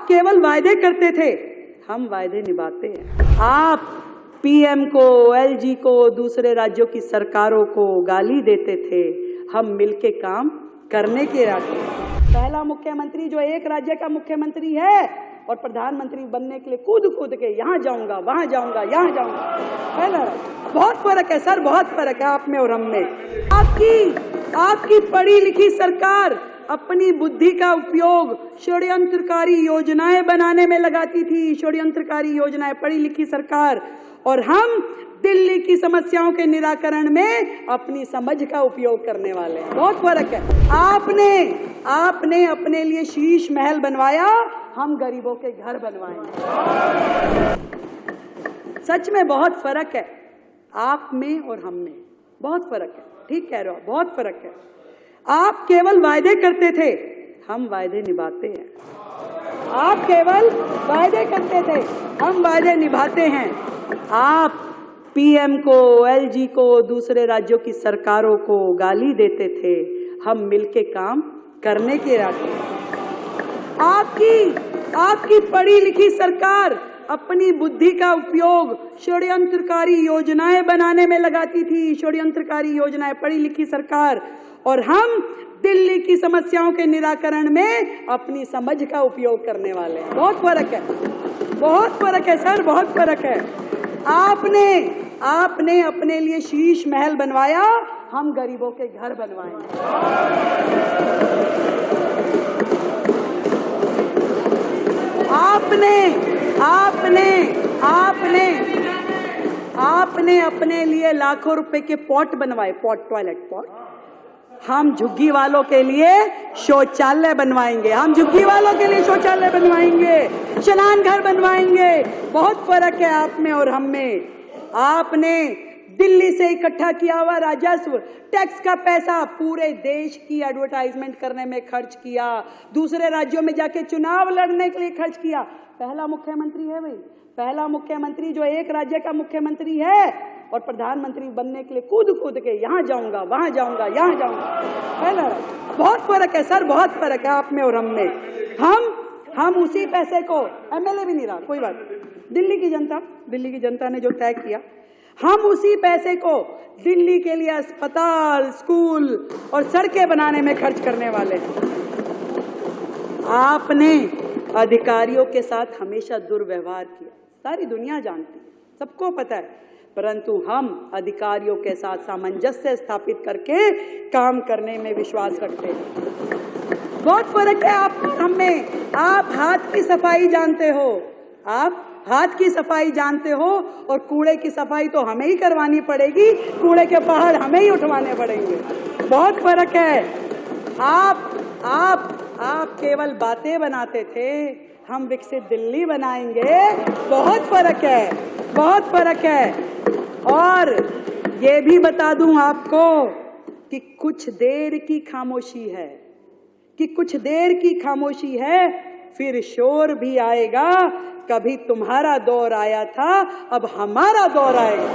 आप केवल वायदे करते थे, हम वायदे निभाते हैं। आप पीएम को, एलजी को, दूसरे राज्यों की सरकारों को गाली देते थे, हम मिलके काम करने के इरादे। पहला मुख्यमंत्री जो एक राज्य का मुख्यमंत्री है और प्रधानमंत्री बनने के लिए कूद के यहाँ जाऊंगा, वहां जाऊंगा, यहाँ जाऊंगा, है ना? बहुत फर्क है सर, बहुत फर्क है आप में और हम में। आपकी पढ़ी लिखी सरकार अपनी बुद्धि का उपयोग षड्यंत्रकारी योजनाएं बनाने में लगाती थी, षड्यंत्रकारी योजनाएं, पढ़ी लिखी सरकार। और हम दिल्ली की समस्याओं के निराकरण में अपनी समझ का उपयोग करने वाले हैं। बहुत फर्क है। आपने अपने लिए शीश महल बनवाया, हम गरीबों के घर बनवाएंगे। सच में बहुत फर्क है आप में और हम में, बहुत फर्क है। ठीक कह रहे हो, बहुत फर्क है। आप केवल वायदे करते थे, हम वायदे निभाते हैं। आप केवल वायदे करते थे, हम वायदे निभाते हैं। आप पीएम को, एलजी को, दूसरे राज्यों की सरकारों को गाली देते थे, हम मिलके काम करने के इरादे। आपकी पढ़ी लिखी सरकार अपनी बुद्धि का उपयोग षड्यंत्रकारी योजनाएं बनाने में लगाती थी, षड्यंत्रकारी योजनाएं, पढ़ी लिखी सरकार। और हम दिल्ली की समस्याओं के निराकरण में अपनी समझ का उपयोग करने वाले हैं। बहुत फर्क है, बहुत फर्क है सर, बहुत फर्क है। आपने अपने लिए शीश महल बनवाया, हम गरीबों के घर बनवाएंगे। आपने अपने लिए लाखों रुपए के पॉट बनवाए, पॉट, टॉयलेट पॉट। हम झुग्गी वालों के लिए शौचालय बनवाएंगे, हम झुग्गी वालों के लिए शौचालय बनवाएंगे, स्नान घर बनवाएंगे। बहुत फर्क है आप में और हम में। आपने दिल्ली से इकट्ठा किया हुआ राजस्व, टैक्स का पैसा पूरे देश की एडवर्टाइजमेंट करने में खर्च किया, दूसरे राज्यों में जाके चुनाव लड़ने के लिए खर्च किया। पहला मुख्यमंत्री है भाई, पहला मुख्यमंत्री जो एक राज्य का मुख्यमंत्री है और प्रधानमंत्री बनने के लिए कूद के यहाँ जाऊंगा, वहां जाऊंगा, यहाँ जाऊंगा, है ना? बहुत फर्क है सर, बहुत फर्क है आप में और हम में। हम उसी पैसे को, एमएलए भी नहीं रहा, कोई बात नहीं, दिल्ली की जनता ने जो तय किया, हम उसी पैसे को दिल्ली के लिए अस्पताल, स्कूल और सड़कें बनाने में खर्च करने वाले हैं। आपने अधिकारियों के साथ हमेशा दुर्व्यवहार किया, सारी दुनिया जानती है, सबको पता है। परंतु हम अधिकारियों के साथ सामंजस्य स्थापित करके काम करने में विश्वास रखते हैं। बहुत फर्क है आप हम में। आप हाथ की सफाई जानते हो, आप हाथ की सफाई जानते हो और कूड़े की सफाई तो हमें ही करवानी पड़ेगी, कूड़े के पहाड़ हमें ही उठवाने पड़ेंगे। बहुत फर्क है। आप केवल बातें बनाते थे, हम विकसित दिल्ली बनाएंगे। बहुत फर्क है, बहुत फर्क है। और ये भी बता दूं आपको कि कुछ देर की खामोशी है, फिर शोर भी आएगा। कभी तुम्हारा दौर आया था, अब हमारा दौर आएगा।